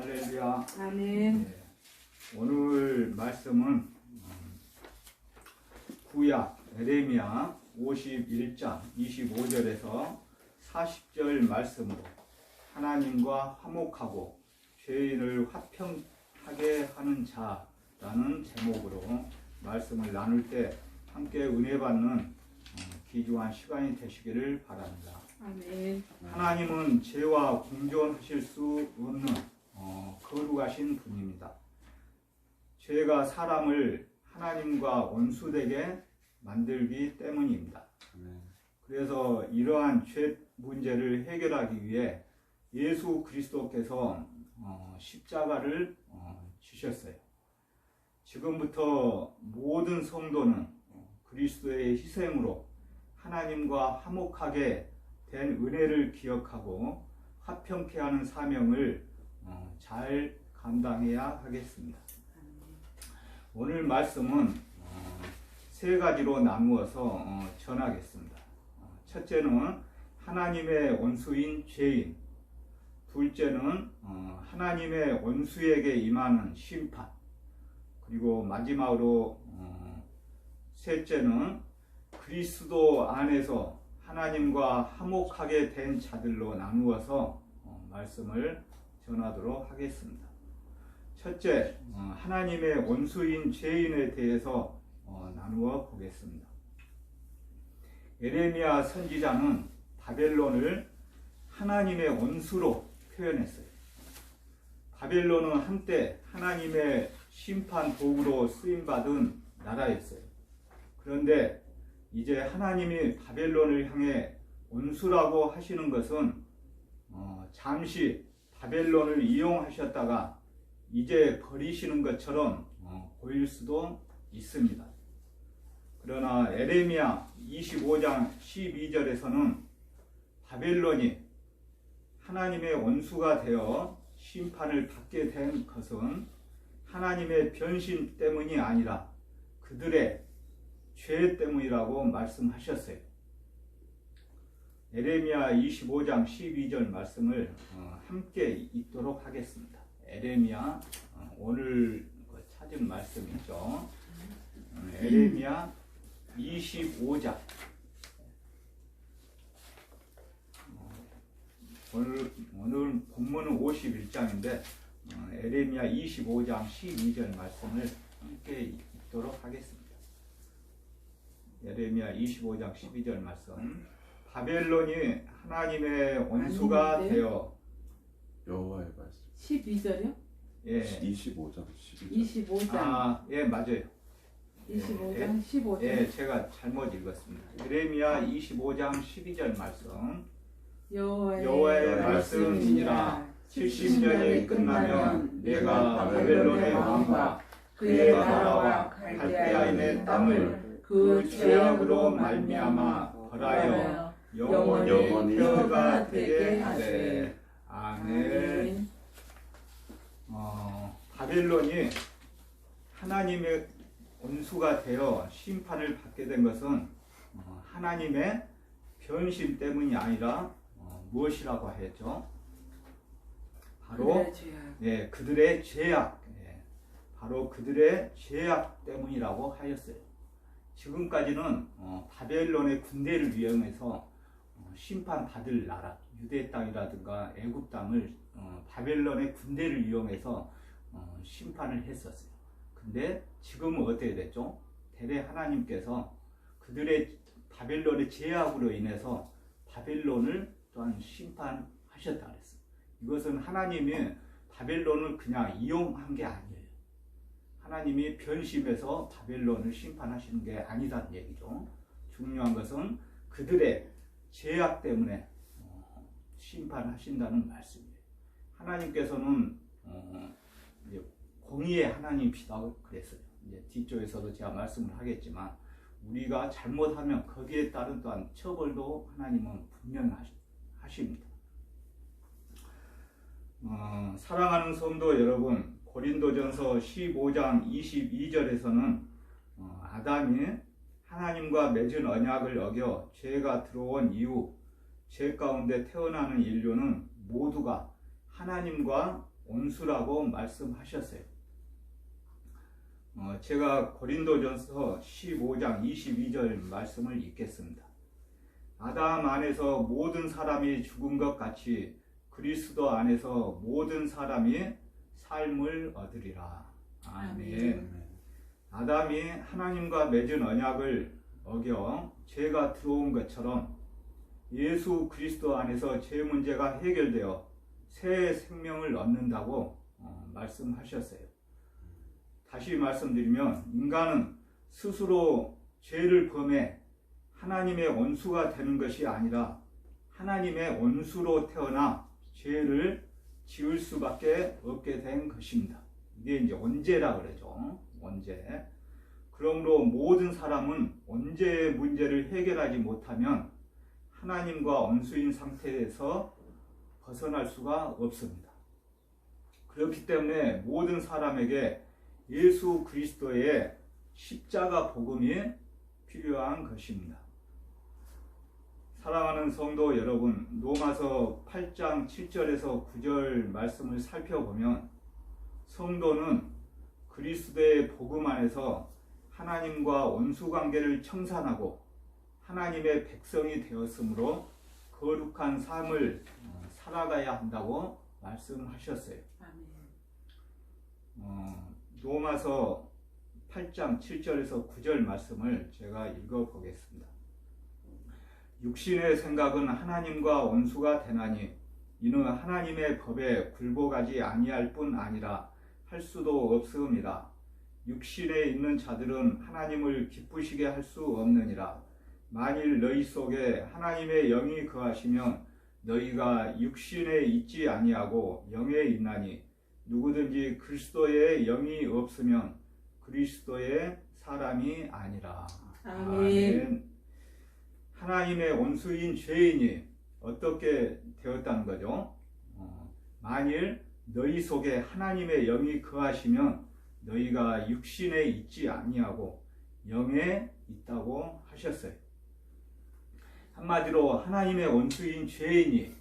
할렐루야. 아멘. 네. 오늘 말씀은 구약 에레미야 51장 25절에서 40절 말씀으로 하나님과 화목하고 죄인을 화평하게 하는 자라는 제목으로 말씀을 나눌 때 함께 은혜 받는 귀중한 시간이 되시기를 바랍니다. 아멘. 하나님은 죄와 공존하실 수 없는 거룩하신 분입니다. 죄가 사람을 하나님과 원수되게 만들기 때문입니다. 그래서 이러한 죄 문제를 해결하기 위해 예수 그리스도께서 십자가를 지셨어요. 지금부터 모든 성도는 그리스도의 희생으로 하나님과 화목하게 된 은혜를 기억하고 화평케 하는 사명을 잘 감당해야 하겠습니다. 오늘 말씀은 세 가지로 나누어서 전하겠습니다. 첫째는 하나님의 원수인 죄인, 둘째는 하나님의 원수에게 임하는 심판, 그리고 마지막으로 셋째는 그리스도 안에서 하나님과 화목하게 된 자들로 나누어서 말씀을 전하도록 하겠습니다. 첫째, 하나님의 원수인 죄인에 대해서 나누어 보겠습니다. 에레미야 선지자는 바벨론을 하나님의 원수로 표현했어요. 바벨론은 한때 하나님의 심판 도구로 쓰임받은 나라였어요. 그런데 이제 하나님이 바벨론을 향해 원수라고 하시는 것은 잠시 바벨론을 이용하셨다가 이제 버리시는 것처럼 보일 수도 있습니다. 그러나 에레미야 25장 12절에서는 바벨론이 하나님의 원수가 되어 심판을 받게 된 것은 하나님의 변신 때문이 아니라 그들의 죄 때문이라고 말씀하셨어요. 에레미야 25장 12절 말씀을 함께 읽도록 하겠습니다. 에레미야 오늘 찾은 말씀이죠. 에레미야 25장 오늘 본문은 51장인데 에레미야 25장 12절 말씀을 함께 읽도록 하겠습니다. 에레미야 25장 12절 말씀. 바벨론이 하나님의 원수가 아닌데? 되어 여호와의 말씀 12절이요? 예. 25장 12절 25장. 예, 맞아요. 25장 15절. 예, 제가 잘못 읽었습니다. 에레미야 25장 12절 말씀. 여호와의 말씀이니라 70년이 끝나면 내가 바벨론의 왕과 그의 나라와 갈대아인의 땅을 그 죄악으로 말미암아 벌하여 영원히 폐허가 되게 하되. 아멘. 바벨론이 하나님의 원수가 되어 심판을 받게 된 것은 하나님의 변심 때문이 아니라 무엇이라고 했죠? 바로 그들의 죄악, 바로 그들의 죄악 때문이라고 하였어요. 지금까지는 바벨론의 군대를 이용해서 심판받을 나라, 유대 땅이라든가 애굽 땅을 바벨론의 군대를 이용해서 심판을 했었어요. 근데 지금은 어떻게 됐죠? 대대 하나님께서 그들의 바벨론의 죄악으로 인해서 바벨론을 또한 심판하셨다 그랬어요. 이것은 하나님이 바벨론을 그냥 이용한 게 아니에요. 하나님이 변심해서 바벨론을 심판하시는 게 아니다는 얘기죠. 중요한 것은 그들의 죄악 때문에 심판하신다는 말씀이에요. 하나님께서는 공의의 하나님이시다고 그랬어요. 이제 뒤쪽에서도 제가 말씀을 하겠지만 우리가 잘못하면 거기에 따른 또한 처벌도 하나님은 분명히 하십니다. 사랑하는 성도 여러분, 고린도전서 15장 22절에서는 아담이 하나님과 맺은 언약을 어겨 죄가 들어온 이후 죄 가운데 태어나는 인류는 모두가 하나님과 원수라고 말씀하셨어요. 제가 고린도전서 15장 22절 말씀을 읽겠습니다. 아담 안에서 모든 사람이 죽은 것 같이 그리스도 안에서 모든 사람이 삶을 얻으리라. 아멘. 아담이 하나님과 맺은 언약을 어겨 죄가 들어온 것처럼 예수 그리스도 안에서 죄 문제가 해결되어 새 생명을 얻는다고 말씀하셨어요. 다시 말씀드리면 인간은 스스로 죄를 범해 하나님의 원수가 되는 것이 아니라 하나님의 원수로 태어나 죄를 지을 수밖에 없게 된 것입니다. 이게 이제 원죄라 그러죠. 원죄. 그러므로 모든 사람은 원죄의 문제를 해결하지 못하면 하나님과 원수인 상태에서 벗어날 수가 없습니다. 그렇기 때문에 모든 사람에게 예수 그리스도의 십자가 복음이 필요한 것입니다. 사랑하는 성도 여러분, 로마서 8장 7절에서 9절 말씀을 살펴보면 성도는 그리스도의 복음 안에서 하나님과 원수관계를 청산하고 하나님의 백성이 되었으므로 거룩한 삶을 살아가야 한다고 말씀하셨어요. 로마서 8장 7절에서 9절 말씀을 제가 읽어보겠습니다. 육신의 생각은 하나님과 원수가 되나니 이는 하나님의 법에 굴복하지 아니할 뿐 아니라 할 수도 없음이라. 육신에 있는 자들은 하나님을 기쁘시게 할 수 없느니라. 만일 너희 속에 하나님의 영이 거하시면 너희가 육신에 있지 아니하고 영에 있나니 누구든지 그리스도의 영이 없으면 그리스도의 사람이 아니라. 아멘. 하나님의 원수인 죄인이 어떻게 되었다는 거죠? 만일 너희 속에 하나님의 영이 거하시면 너희가 육신에 있지 아니하고 영에 있다고 하셨어요. 한마디로 하나님의 원수인 죄인이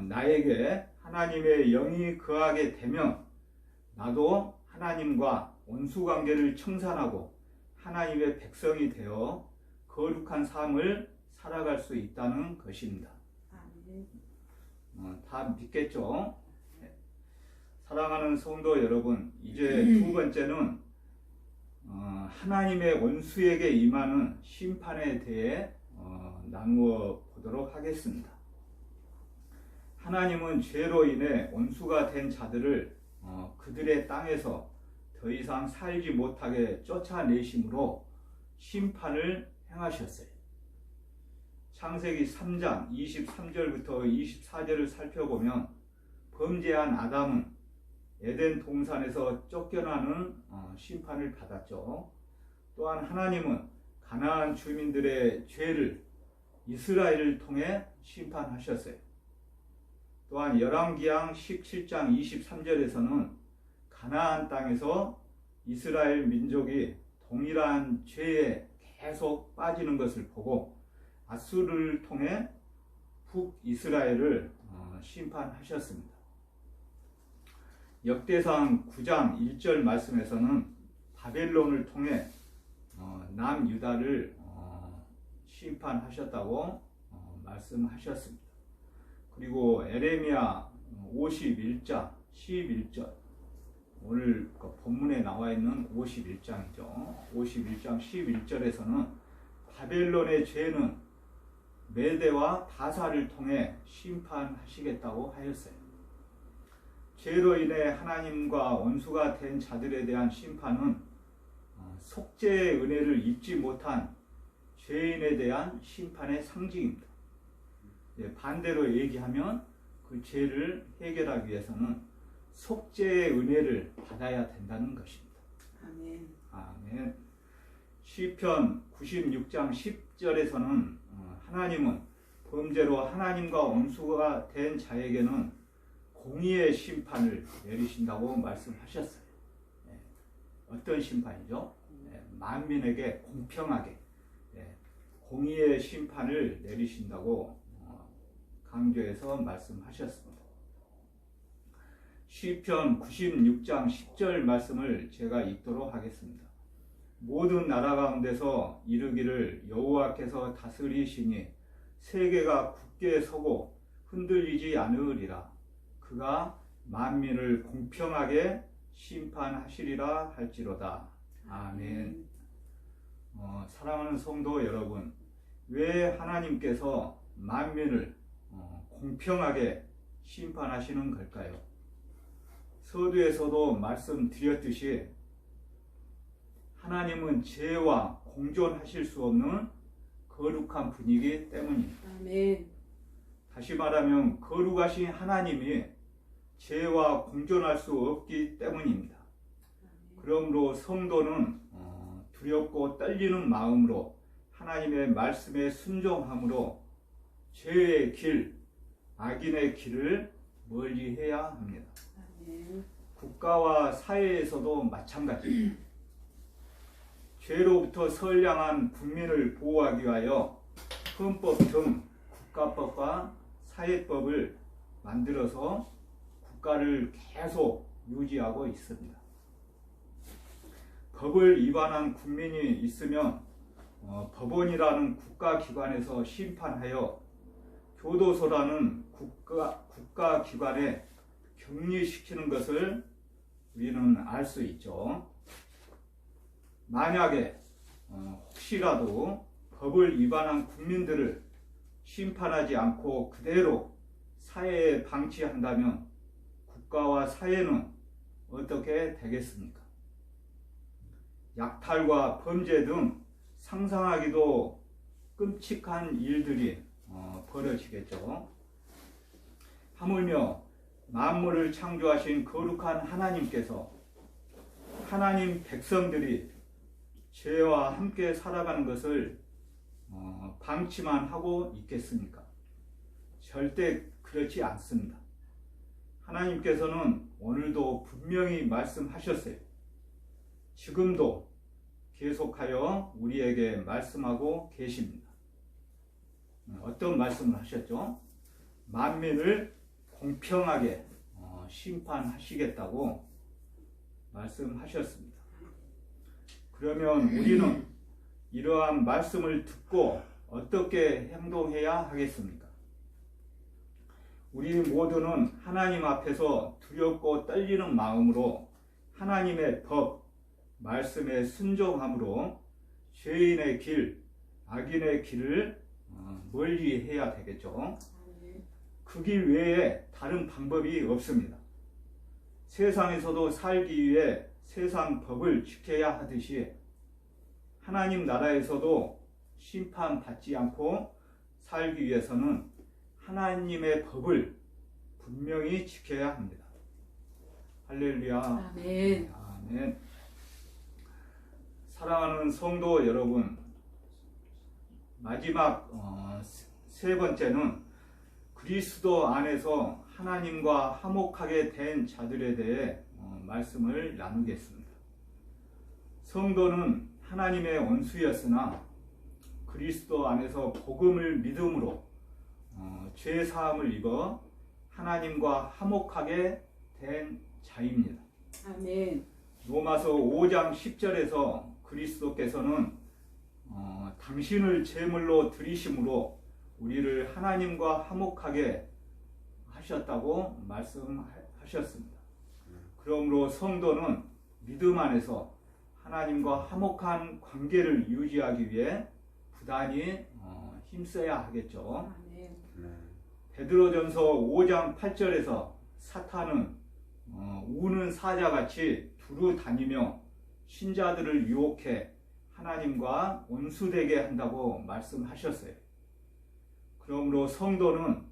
나에게 하나님의 영이 거하게 되면 나도 하나님과 원수관계를 청산하고 하나님의 백성이 되어 거룩한 삶을 살아갈 수 있다는 것입니다. 다 믿겠죠? 사랑하는 성도 여러분, 이제 두 번째는 하나님의 원수에게 임하는 심판에 대해 나누어 보도록 하겠습니다. 하나님은 죄로 인해 원수가 된 자들을 그들의 땅에서 더 이상 살지 못하게 쫓아내심으로 심판을 행하셨어요. 창세기 3장 23절부터 24절을 살펴보면 범죄한 아담은 에덴 동산에서 쫓겨나는 심판을 받았죠. 또한 하나님은 가나안 주민들의 죄를 이스라엘을 통해 심판하셨어요. 또한 열왕기상 17장 23절에서는 가나안 땅에서 이스라엘 민족이 동일한 죄에 계속 빠지는 것을 보고 아수르를 통해 북이스라엘을 심판하셨습니다. 역대상 9장 1절 말씀에서는 바벨론을 통해 남유다를 심판하셨다고 말씀하셨습니다. 그리고 에레미야 51장 11절, 오늘 본문에 나와 있는 51장이죠. 51장 11절에서는 바벨론의 죄는 메대와 다사를 통해 심판하시겠다고 하였어요. 죄로 인해 하나님과 원수가 된 자들에 대한 심판은 속죄의 은혜를 입지 못한 죄인에 대한 심판의 상징입니다. 반대로 얘기하면 그 죄를 해결하기 위해서는 속죄의 은혜를 받아야 된다는 것입니다. 아멘. 아멘. 시편 96장 10절에서는 하나님은 범죄로 하나님과 원수가 된 자에게는 공의의 심판을 내리신다고 말씀하셨어요. 어떤 심판이죠? 만민에게 공평하게 공의의 심판을 내리신다고 강조해서 말씀하셨습니다. 시편 96장 10절 말씀을 제가 읽도록 하겠습니다. 모든 나라 가운데서 이르기를 여호와께서 다스리시니 세계가 굳게 서고 흔들리지 않으리라. 그가 만민을 공평하게 심판하시리라 할지로다. 아멘. 사랑하는 성도 여러분, 왜 하나님께서 만민을 공평하게 심판하시는 걸까요? 서두에서도 말씀드렸듯이 하나님은 죄와 공존하실 수 없는 거룩한 분이기 때문입니다. 아멘. 다시 말하면 거룩하신 하나님이 죄와 공존할 수 없기 때문입니다. 그러므로 성도는 두렵고 떨리는 마음으로 하나님의 말씀에 순종함으로 죄의 길, 악인의 길을 멀리해야 합니다. 아멘. 국가와 사회에서도 마찬가지입니다. 죄로부터 선량한 국민을 보호하기 위하여 헌법 등 국가법과 사회법을 만들어서 국가를 계속 유지하고 있습니다. 법을 위반한 국민이 있으면 법원이라는 국가기관에서 심판하여 교도소라는 국가기관에 격리시키는 것을 우리는 알 수 있죠. 만약에 혹시라도 법을 위반한 국민들을 심판하지 않고 그대로 사회에 방치한다면 국가와 사회는 어떻게 되겠습니까? 약탈과 범죄 등 상상하기도 끔찍한 일들이 벌어지겠죠. 하물며 만물을 창조하신 거룩한 하나님께서 하나님 백성들이 죄와 함께 살아가는 것을 방치만 하고 있겠습니까? 절대 그렇지 않습니다. 하나님께서는 오늘도 분명히 말씀하셨어요. 지금도 계속하여 우리에게 말씀하고 계십니다. 어떤 말씀을 하셨죠? 만민을 공평하게 심판하시겠다고 말씀하셨습니다. 그러면 우리는 이러한 말씀을 듣고 어떻게 행동해야 하겠습니까? 우리 모두는 하나님 앞에서 두렵고 떨리는 마음으로 하나님의 법, 말씀에 순종함으로 죄인의 길, 악인의 길을 멀리 해야 되겠죠. 그 길 외에 다른 방법이 없습니다. 세상에서도 살기 위해 세상 법을 지켜야 하듯이 하나님 나라에서도 심판받지 않고 살기 위해서는 하나님의 법을 분명히 지켜야 합니다. 할렐루야. 아멘. 아멘. 사랑하는 성도 여러분, 마지막 세 번째는 그리스도 안에서 하나님과 화목하게 된 자들에 대해 말씀을 나누겠습니다. 성도는 하나님의 원수였으나 그리스도 안에서 복음을 믿음으로 죄 사함을 입어 하나님과 화목하게 된 자입니다. 아멘. 로마서 5장 10절에서 그리스도께서는 당신을 제물로 드리심으로 우리를 하나님과 화목하게 하셨다고 말씀하셨습니다. 그러므로 성도는 믿음 안에서 하나님과 화목한 관계를 유지하기 위해 부단히 힘써야 하겠죠. 아멘. 베드로전서 5장 8절에서 사탄은 우는 사자같이 두루 다니며 신자들을 유혹해 하나님과 원수되게 한다고 말씀하셨어요. 그러므로 성도는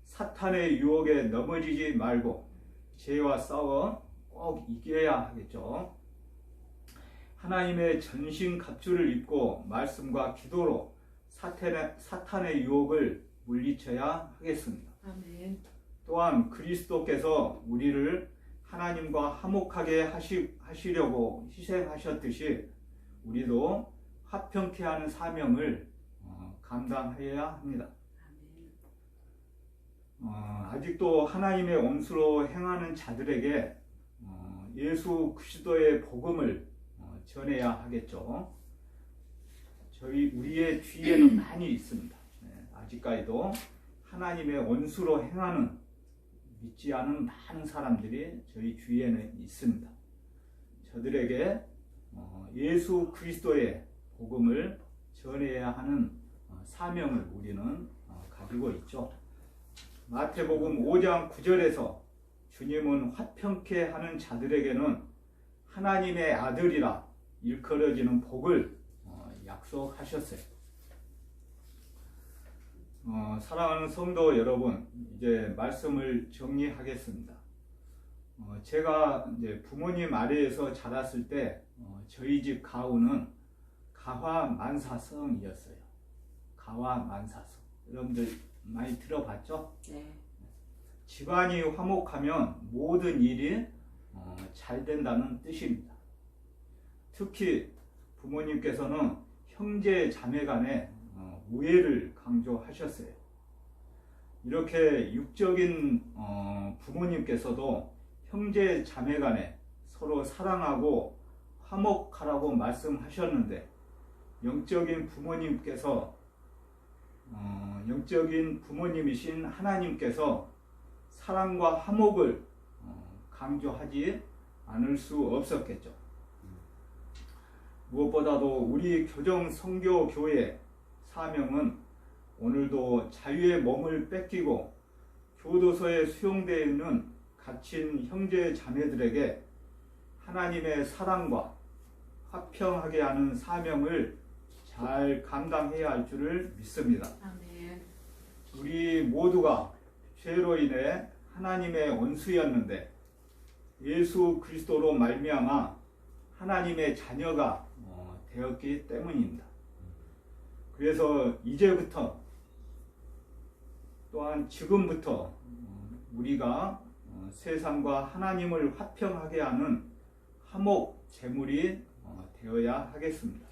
사탄의 유혹에 넘어지지 말고 죄와 싸워 꼭 이겨야 하겠죠. 하나님의 전신 갑주를 입고 말씀과 기도로 사탄의 유혹을 물리쳐야 하겠습니다. 아멘. 또한 그리스도께서 우리를 하나님과 화목하게 하시려고 희생하셨듯이 우리도 화평케 하는 사명을 감당해야 합니다. 아직도 하나님의 원수로 행하는 자들에게 예수 그리스도의 복음을 전해야 하겠죠. 우리의 주위에는 많이 있습니다. 아직까지도 하나님의 원수로 행하는 믿지 않은 많은 사람들이 저희 주위에는 있습니다. 저들에게 예수 그리스도의 복음을 전해야 하는 사명을 우리는 가지고 있죠. 마태복음 5장 9절에서 주님은 화평케 하는 자들에게는 하나님의 아들이라 일컬어지는 복을 약속하셨어요. 사랑하는 성도 여러분, 이제 말씀을 정리하겠습니다. 제가 이제 부모님 아래에서 자랐을 때 저희 집 가훈은 가화만사성이었어요. 가화만사성. 여러분들 많이 들어봤죠? 네. 집안이 화목하면 모든 일이 잘 된다는 뜻입니다. 특히 부모님께서는 형제 자매 간의 우애를 강조하셨어요. 이렇게 육적인 부모님께서도 형제 자매 간에 서로 사랑하고 화목하라고 말씀하셨는데, 영적인 부모님이신 하나님께서 사랑과 화목을 강조하지 않을 수 없었겠죠. 무엇보다도 우리 교정 선교 교회 사명은 오늘도 자유의 몸을 뺏기고 교도소에 수용되어 있는 갇힌 형제 자매들에게 하나님의 사랑과 화평하게 하는 사명을 잘 감당해야 할 줄을 믿습니다. 아멘. 우리 모두가 죄로 인해 하나님의 원수였는데 예수 그리스도로 말미암아 하나님의 자녀가 되었기 때문입니다. 그래서 이제부터 또한 지금부터 우리가 세상과 하나님을 화평하게 하는 화목 제물이 되어야 하겠습니다.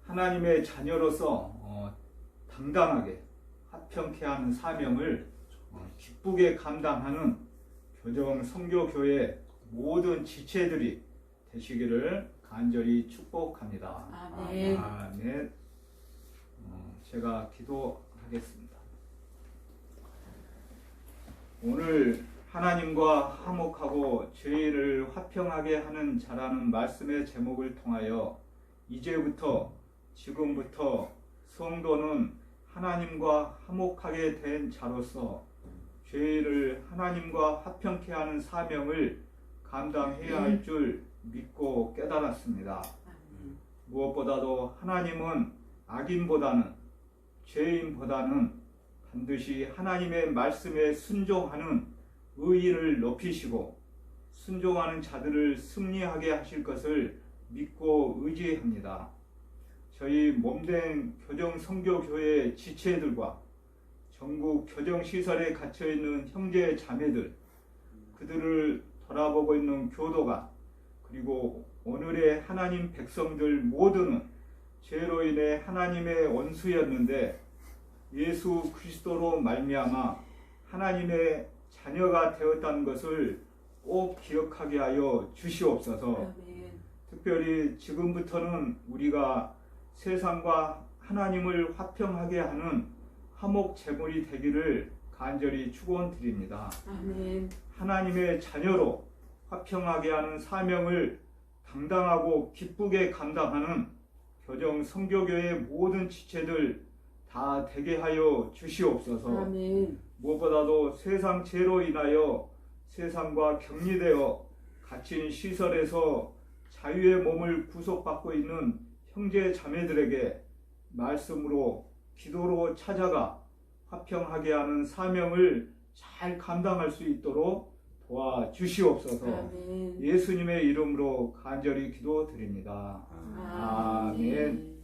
하나님의 자녀로서 당당하게 화평케 하는 사명을 기쁘게 감당하는 교정 선교교회 모든 지체들이 되시기를 간절히 축복합니다. 아멘. 아멘. 제가 기도하겠습니다. 오늘 하나님과 화목하고 죄인을 화평하게 하는 자라는 말씀의 제목을 통하여 이제부터 지금부터 성도는 하나님과 화목하게 된 자로서 죄인을 하나님과 화평케 하는 사명을 감당해야 할 줄 믿고 깨달았습니다. 무엇보다도 하나님은 악인보다는 죄인보다는 반드시 하나님의 말씀에 순종하는 의인을 높이시고 순종하는 자들을 승리하게 하실 것을 믿고 의지합니다. 저희 몸된 교정 선교교회 지체들과 전국 교정시설에 갇혀있는 형제 자매들, 그들을 돌아보고 있는 교도관, 그리고 오늘의 하나님 백성들 모두는 죄로 인해 하나님의 원수였는데 예수 그리스도로 말미암아 하나님의 자녀가 되었다는 것을 꼭 기억하게 하여 주시옵소서. 아멘. 특별히 지금부터는 우리가 세상과 하나님을 화평하게 하는 화목 제물이 되기를 간절히 축원드립니다. 아멘. 하나님의 자녀로 화평하게 하는 사명을 당당하고 기쁘게 감당하는 교정 선교교회 모든 지체들 다 되게 하여 주시옵소서. 아멘. 무엇보다도 세상 죄로 인하여 세상과 격리되어 갇힌 시설에서 자유의 몸을 구속받고 있는 형제 자매들에게 말씀으로 기도로 찾아가 화평하게 하는 사명을 잘 감당할 수 있도록 도와주시옵소서. 아멘. 예수님의 이름으로 간절히 기도드립니다. 아멘.